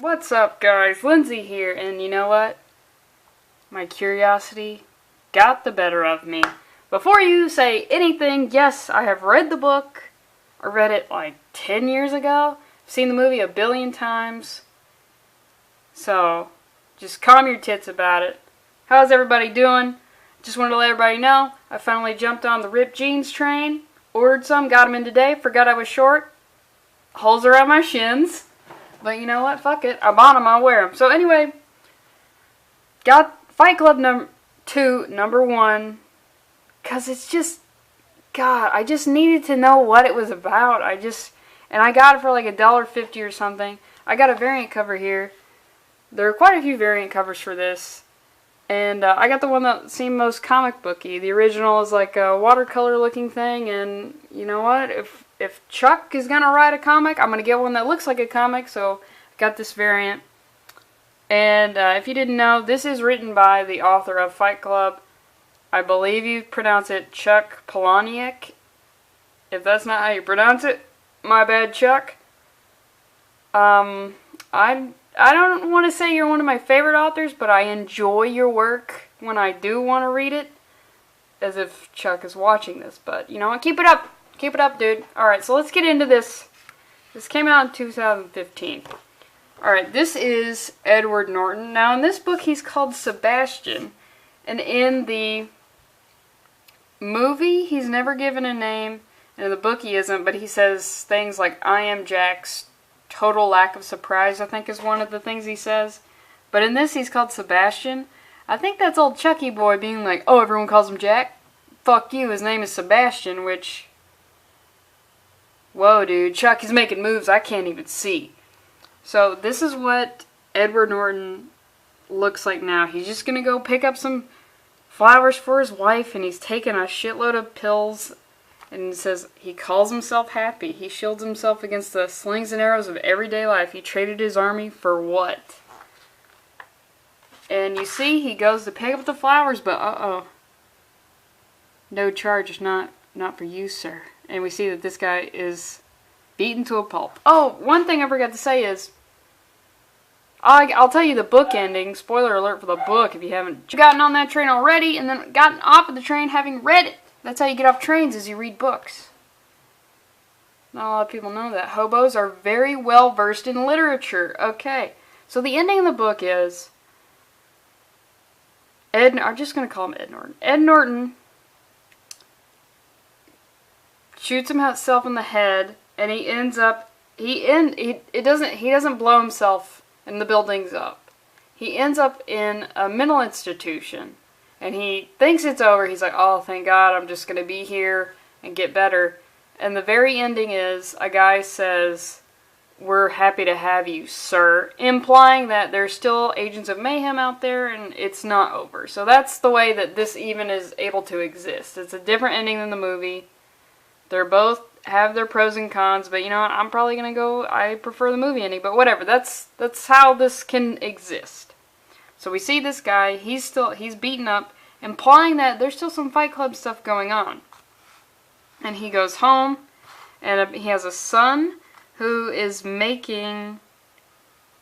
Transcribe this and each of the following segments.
What's up, guys? Lindsey here, and you know what? My curiosity got the better of me. Before you say anything, yes, I have read the book. I read it like 10 years ago. I've seen the movie a billion times. So, just calm your tits about it. How's everybody doing? Just wanted to let everybody know, I finally jumped on the ripped jeans train. Ordered some, got them in today, forgot I was short. Holes around my shins. But you know what? Fuck it. I bought them, I'll wear them. So anyway, got Fight Club number 1. Because it's just, God, I just needed to know what it was about. And I got it for like $1.50 or something. I got a variant cover here. There are quite a few variant covers for this. And I got the one that seemed most comic booky. The original is like a watercolor looking thing. And you know what? If Chuck is going to write a comic, I'm going to get one that looks like a comic. So I got this variant. And if you didn't know, this is written by the author of Fight Club. I believe you pronounce it Chuck Palahniuk. If that's not how you pronounce it, my bad, Chuck. I don't want to say you're one of my favorite authors, but I enjoy your work when I do want to read it. As if Chuck is watching this, but you know what? Keep it up. Keep it up, dude. Alright, so let's get into this. This came out in 2015. Alright, this is Edward Norton. Now, in this book, he's called Sebastian. And in the movie, he's never given a name. And in the book, he isn't, but he says things like, I am Jack's total lack of surprise, I think is one of the things he says. But in this, he's called Sebastian. I think that's old Chucky boy being like, oh, everyone calls him Jack? Fuck you, his name is Sebastian, which... Whoa, dude, Chuck is making moves I can't even see. So, this is what Edward Norton looks like now. He's just gonna go pick up some flowers for his wife, and he's taking a shitload of pills. And it says, he calls himself happy. He shields himself against the slings and arrows of everyday life. He traded his army for what? And you see, he goes to pick up the flowers, but uh-oh. No charge, not for you, sir. And we see that this guy is beaten to a pulp. Oh, one thing I forgot to say is, I'll tell you the book ending. Spoiler alert for the book if you haven't gotten on that train already and then gotten off of the train having read it. That's how you get off trains, is you read books. Not a lot of people know that. Hobos are very well versed in literature. Okay. So the ending of the book is I'm just going to call him Ed Norton. Ed Norton shoots himself in the head, and he ends up he doesn't blow himself and the building's up. He ends up in a mental institution. And he thinks it's over. He's like, oh, thank God, I'm just going to be here and get better. And the very ending is, a guy says, we're happy to have you, sir. Implying that there's still agents of mayhem out there and it's not over. So that's the way that this even is able to exist. It's a different ending than the movie. They're both have their pros and cons, but you know what? I'm probably going to go, I prefer the movie ending. But whatever, that's how this can exist. So we see this guy, he's beaten up, implying that there's still some Fight Club stuff going on. And he goes home, and he has a son who is making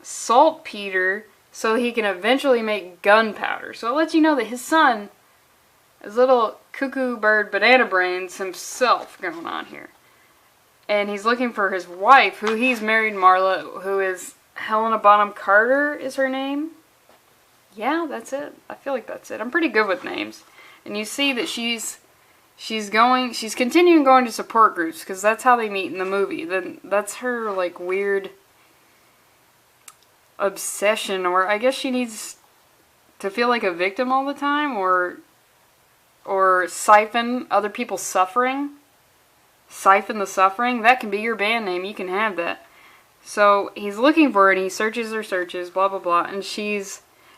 saltpeter so he can eventually make gunpowder. So it lets you know that his son is little cuckoo bird banana brains himself going on here. And he's looking for his wife, who he's married, Marla, who is Helena Bonham Carter is her name. Yeah, that's it. I feel like that's it. I'm pretty good with names. And you see that she's continuing going to support groups, because that's how they meet in the movie. Then that's her, like, weird obsession, or I guess she needs to feel like a victim all the time, or siphon other people's suffering. Siphon the suffering. That can be your band name. You can have that. So he's looking for her, and he searches her searches, blah, blah, blah, and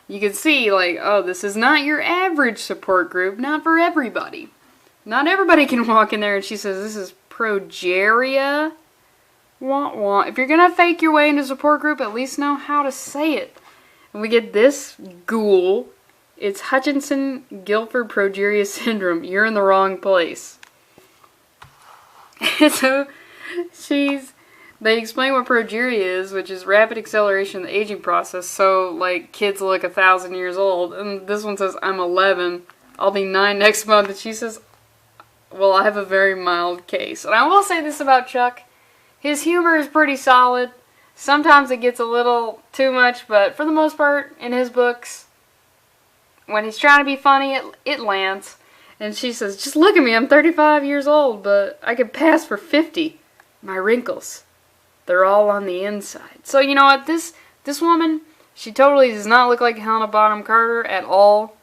you can see, like, oh, this is not your average support group, not for everybody. Not everybody can walk in there, and she says, this is progeria. Wah, wah. If you're going to fake your way into a support group, at least know how to say it. And we get this ghoul. It's Hutchinson-Gilford progeria syndrome. You're in the wrong place. So, They explain what progeria is, which is rapid acceleration of the aging process. So, like, kids look 1,000 years old. And this one says, I'm 11. I'll be 9 next month. And she says, well, I have a very mild case. And I will say this about Chuck. His humor is pretty solid. Sometimes it gets a little too much, but for the most part, in his books, when he's trying to be funny, it lands. And she says, just look at me, I'm 35 years old, but I could pass for 50. My wrinkles, they're all on the inside. So you know what, this woman, she totally does not look like Helena Bonham Carter at all.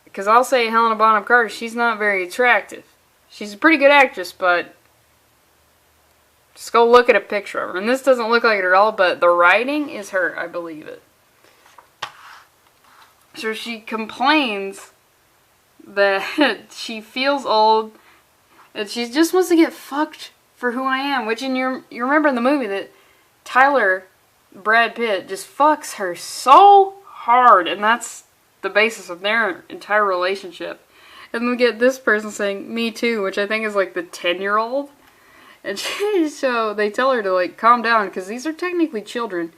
Because I'll say Helena Bonham Carter, she's not very attractive. She's a pretty good actress, but just go look at a picture of her. And this doesn't look like it at all, but the writing is her, I believe it. So she complains that she feels old, and she just wants to get fucked for who I am. Which, you remember in the movie that Tyler, Brad Pitt, just fucks her so hard, and that's the basis of their entire relationship. And we get this person saying, me too, which I think is like the 10-year-old. And so they tell her to, like, calm down, because these are technically children.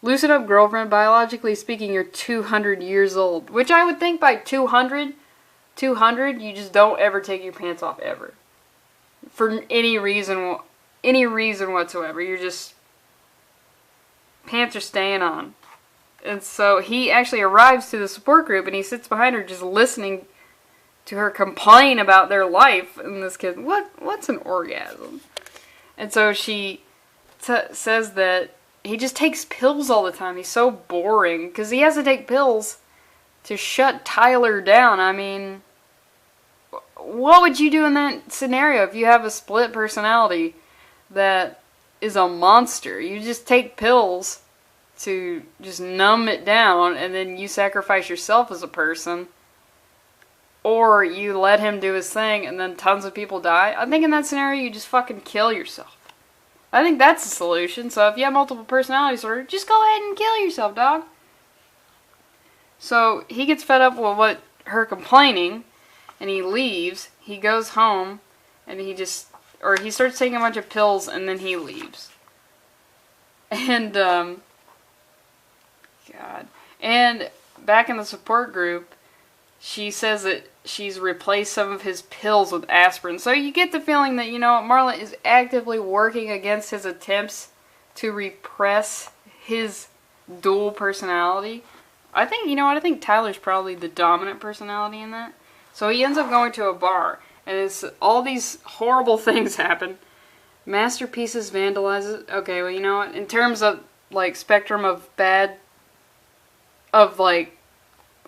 Loosen up, girlfriend. Biologically speaking, you're 200 years old. Which I would think by 200, you just don't ever take your pants off, ever. For any reason whatsoever. You're just, pants are staying on. And so he actually arrives to the support group, and he sits behind her just listening to her complain about their life. And this kid, what's an orgasm? And so she says that he just takes pills all the time. He's so boring. Because he has to take pills to shut Tyler down. I mean, what would you do in that scenario if you have a split personality that is a monster? You just take pills to just numb it down, and then you sacrifice yourself as a person. Or you let him do his thing, and then tons of people die. I think in that scenario, you just fucking kill yourself. I think that's the solution. So if you have multiple personality disorder, just go ahead and kill yourself, dog. So he gets fed up with her complaining, and he leaves. He goes home, and he starts taking a bunch of pills, and then he leaves. And, God. And back in the support group, she says that she's replaced some of his pills with aspirin. So you get the feeling that, Marla is actively working against his attempts to repress his dual personality. I think, I think Tyler's probably the dominant personality in that. So he ends up going to a bar, and all these horrible things happen. Masterpieces vandalizes. Okay, well, you know what? In terms of, like, spectrum of bad, of, like,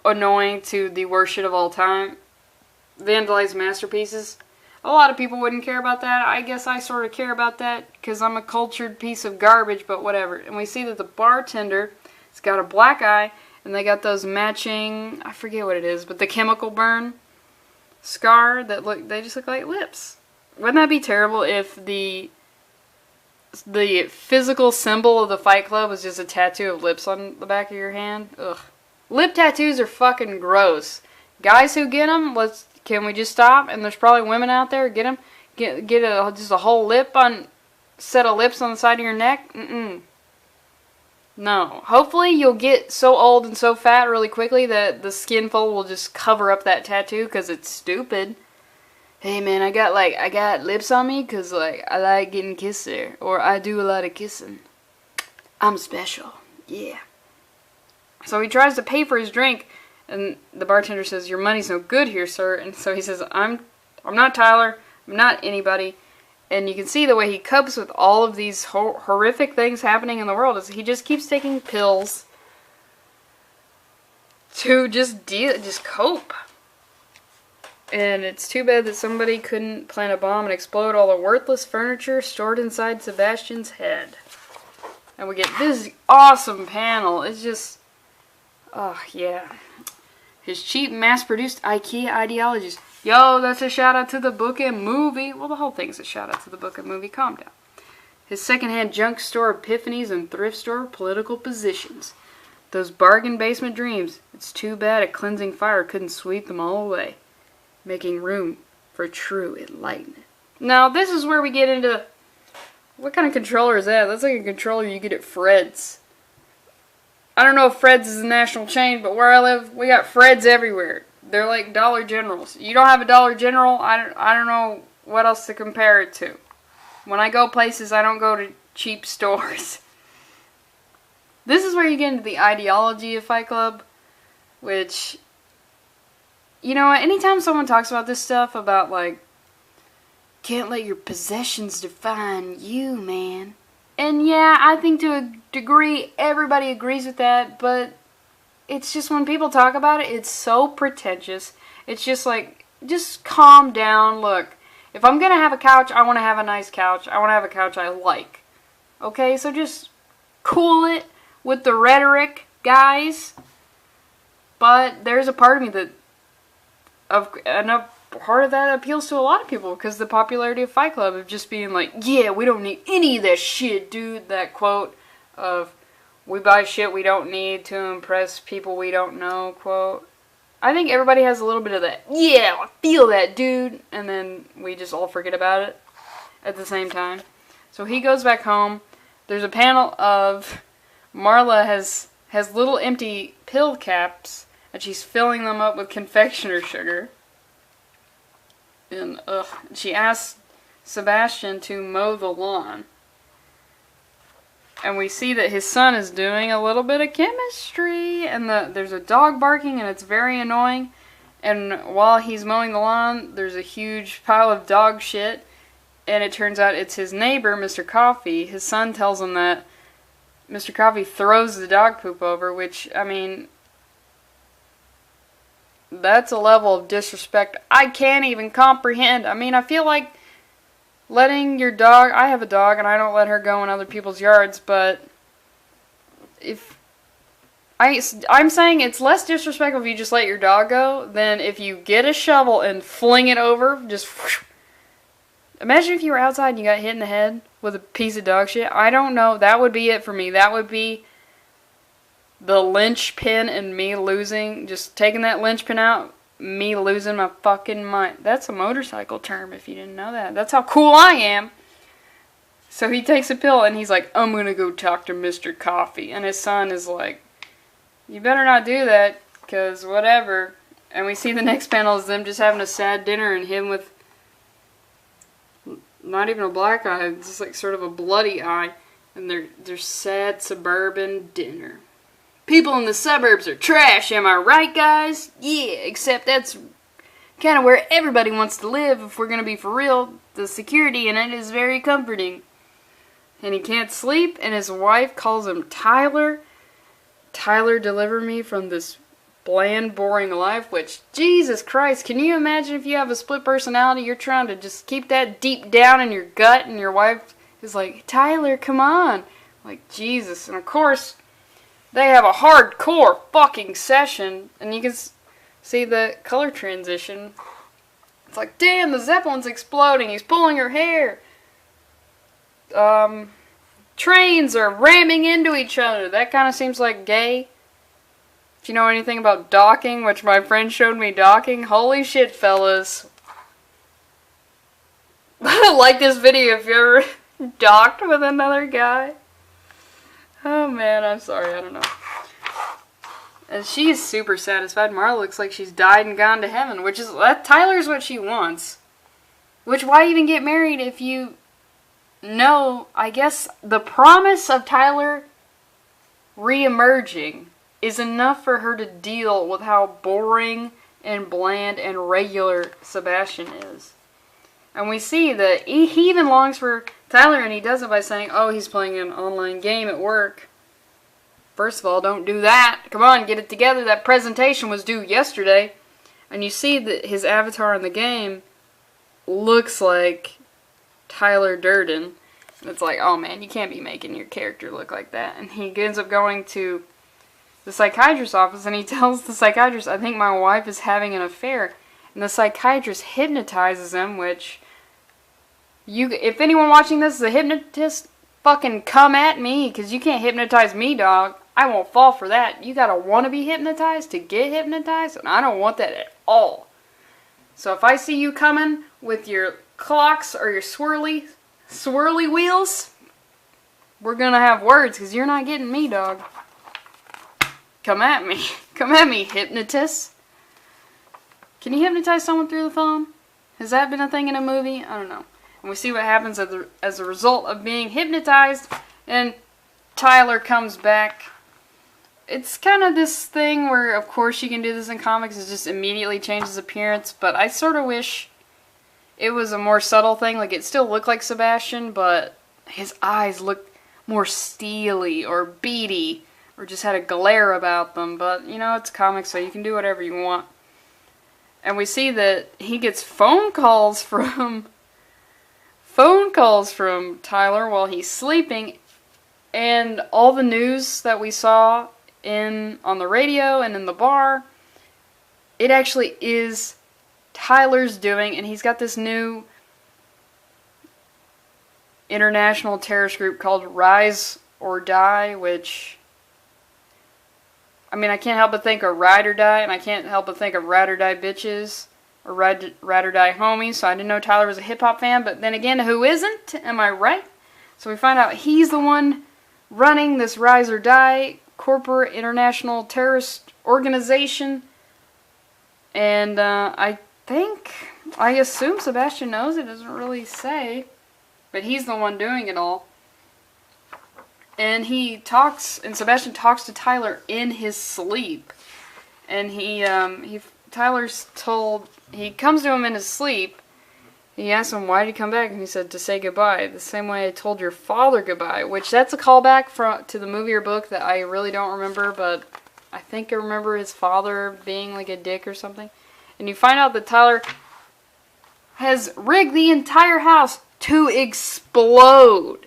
annoying to the worst shit of all time, vandalize masterpieces. A lot of people wouldn't care about that. I guess I sort of care about that because I'm a cultured piece of garbage, but whatever. And we see that the bartender has got a black eye, and they got those matching, I forget what it is, but the chemical burn scar they just look like lips. Wouldn't that be terrible if the physical symbol of the Fight Club was just a tattoo of lips on the back of your hand? Ugh. Lip tattoos are fucking gross. Guys who get them, can we just stop? And there's probably women out there, get them. Get just a whole set of lips on the side of your neck? No. Hopefully you'll get so old and so fat really quickly that the skin fold will just cover up that tattoo because it's stupid. Hey man, I got lips on me because I like getting kissed there. Or I do a lot of kissing. I'm special. Yeah. So he tries to pay for his drink, and the bartender says, your money's no good here, sir. And so he says, I'm not Tyler, I'm not anybody. And you can see the way he copes with all of these horrific things happening in the world is he just keeps taking pills to just cope. And it's too bad that somebody couldn't plant a bomb and explode all the worthless furniture stored inside Sebastian's head. And we get this awesome panel. It's just, oh yeah. His cheap, mass-produced IKEA ideologies. Yo, that's a shout-out to the book and movie. Well, the whole thing's a shout-out to the book and movie. Calm down. His secondhand junk store epiphanies and thrift store political positions. Those bargain basement dreams. It's too bad a cleansing fire couldn't sweep them all away. Making room for true enlightenment. Now, this is where we get into What kind of controller is that? That's like a controller you get at Fred's. I don't know if Fred's is a national chain, but where I live, we got Fred's everywhere. They're like Dollar Generals. You don't have a Dollar General, I don't know what else to compare it to. When I go places, I don't go to cheap stores. This is where you get into the ideology of Fight Club, which, you know, anytime someone talks about this stuff, about like, can't let your possessions define you, man. And yeah, I think to a degree, everybody agrees with that, but it's just when people talk about it, it's so pretentious. It's just like, just calm down. Look, if I'm going to have a couch, I want to have a nice couch. I want to have a couch I like. Okay, so just cool it with the rhetoric, guys. But there's a part of me that, part of that appeals to a lot of people, because the popularity of Fight Club of just being like, yeah, we don't need any of that shit, dude. That quote of, we buy shit we don't need to impress people we don't know quote. I think everybody has a little bit of that, yeah, I feel that, dude. And then we just all forget about it at the same time. So he goes back home. There's a panel of Marla has little empty pill caps, and she's filling them up with confectioner sugar. And she asks Sebastian to mow the lawn. And we see that his son is doing a little bit of chemistry, and there's a dog barking, and it's very annoying. And while he's mowing the lawn, there's a huge pile of dog shit, and it turns out it's his neighbor, Mr. Coffee. His son tells him that Mr. Coffee throws the dog poop over, which, I mean, that's a level of disrespect I can't even comprehend. I mean, I feel like letting your dog, I have a dog and I don't let her go in other people's yards, but if I'm saying it's less disrespectful if you just let your dog go than if you get a shovel and fling it over, just whoosh. Imagine if you were outside and you got hit in the head with a piece of dog shit. I don't know, that would be it for me. That would be the linchpin in me losing, just taking that linchpin out, me losing my fucking mind. That's a motorcycle term if you didn't know that. That's how cool I am. So he takes a pill and he's like, I'm gonna go talk to Mr. Coffee. And his son is like, you better not do that, because whatever. And we see the next panel is them just having a sad dinner and him with not even a black eye, it's just like sort of a bloody eye. And they're sad suburban dinner. People in the suburbs are trash, am I right, guys? Yeah, except that's kind of where everybody wants to live, if we're going to be for real. The security in it is very comforting. And he can't sleep, and his wife calls him Tyler. Tyler, deliver me from this bland, boring life, which, Jesus Christ, can you imagine if you have a split personality, you're trying to just keep that deep down in your gut, and your wife is like, Tyler, come on. Like, Jesus. And of course, they have a hardcore fucking session, and you can see the color transition. It's like, damn, the Zeppelin's exploding. He's pulling her hair. Trains are ramming into each other. That kind of seems like gay. If you know anything about docking, which my friend showed me docking, holy shit, fellas. Like this video if you ever docked with another guy. Oh man, I'm sorry, I don't know. And she's super satisfied. Marla looks like she's died and gone to heaven, which is, Tyler's what she wants. Which, why even get married if you know, I guess, the promise of Tyler re-emerging is enough for her to deal with how boring and bland and regular Sebastian is. And we see that he even longs for Tyler, and he does it by saying, oh, he's playing an online game at work. First of all, don't do that. Come on, get it together. That presentation was due yesterday. And you see that his avatar in the game looks like Tyler Durden. And it's like, oh man, you can't be making your character look like that. And he ends up going to the psychiatrist's office, and he tells the psychiatrist, I think my wife is having an affair. And the psychiatrist hypnotizes him, which, if anyone watching this is a hypnotist, fucking come at me, because you can't hypnotize me, dog. I won't fall for that. You gotta want to be hypnotized to get hypnotized, and I don't want that at all. So if I see you coming with your clocks or your swirly, swirly wheels, we're gonna have words, because you're not getting me, dog. Come at me. Come at me, hypnotist. Can you hypnotize someone through the phone? Has that been a thing in a movie? I don't know. And we see what happens as a result of being hypnotized, and Tyler comes back. It's kind of this thing where, of course, you can do this in comics, it just immediately changes appearance, but I sort of wish it was a more subtle thing. Like, it still looked like Sebastian, but his eyes looked more steely or beady, or just had a glare about them. But, you know, it's comics, so you can do whatever you want. And we see that he gets phone calls from Tyler while he's sleeping, and all the news that we saw on the radio and in the bar, it actually is Tyler's doing, and he's got this new international terrorist group called Rise or Die, which, I mean, I can't help but think of Ride or Die, and I can't help but think of Ride or Die Bitches, or Ride or Die Homies, so I didn't know Tyler was a hip-hop fan, but then again, who isn't? Am I right? So we find out he's the one running this Rise or Die corporate international terrorist organization, and I assume Sebastian knows, it doesn't really say, but he's the one doing it all. And Sebastian talks to Tyler in his sleep. And he comes to him in his sleep. He asks him, why did he come back? And he said, to say goodbye. The same way I told your father goodbye. Which, that's a callback to the movie or book that I really don't remember. But I think I remember his father being like a dick or something. And you find out that Tyler has rigged the entire house to explode.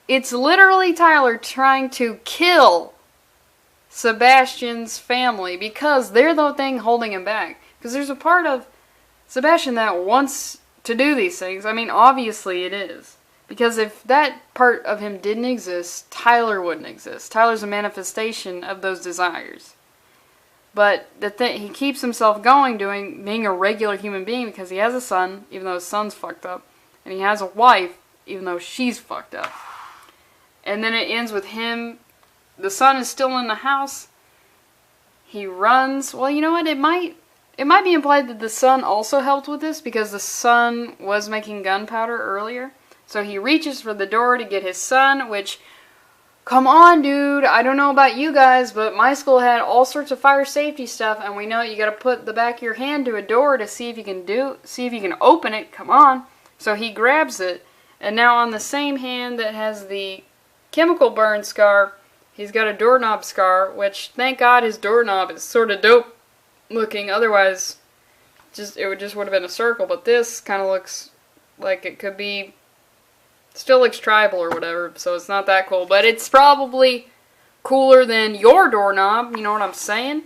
It's literally Tyler trying to kill Sebastian's family because they're the thing holding him back. Because there's a part of Sebastian that wants to do these things. I mean, obviously it is. Because if that part of him didn't exist, Tyler wouldn't exist. Tyler's a manifestation of those desires. But he keeps himself going being a regular human being because he has a son, even though his son's fucked up. And he has a wife, even though she's fucked up. And then it ends with him, the son is still in the house. He runs. Well, you know what? It might be implied that the son also helped with this because the son was making gunpowder earlier. So he reaches for the door to get his son, which, come on, dude. I don't know about you guys, but my school had all sorts of fire safety stuff, and we know you got to put the back of your hand to a door to see if you can open it. Come on. So he grabs it, and now on the same hand that has the chemical burn scar, he's got a doorknob scar, which, thank God, his doorknob is sort of dope looking. Otherwise, it would have been a circle. But this kind of looks like it could be, still looks tribal or whatever. So it's not that cool, but it's probably cooler than your doorknob. You know what I'm saying?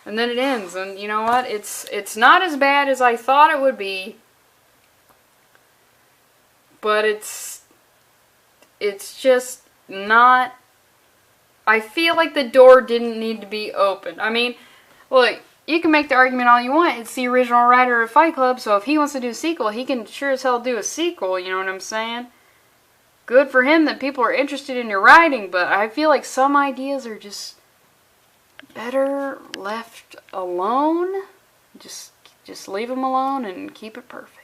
And then it ends, and you know what? It's not as bad as I thought it would be. But it's just not. I feel like the door didn't need to be opened. I mean, look, you can make the argument all you want. It's the original writer of Fight Club, so if he wants to do a sequel, he can sure as hell do a sequel, you know what I'm saying? Good for him that people are interested in your writing, but I feel like some ideas are just better left alone. Just leave them alone and keep it perfect.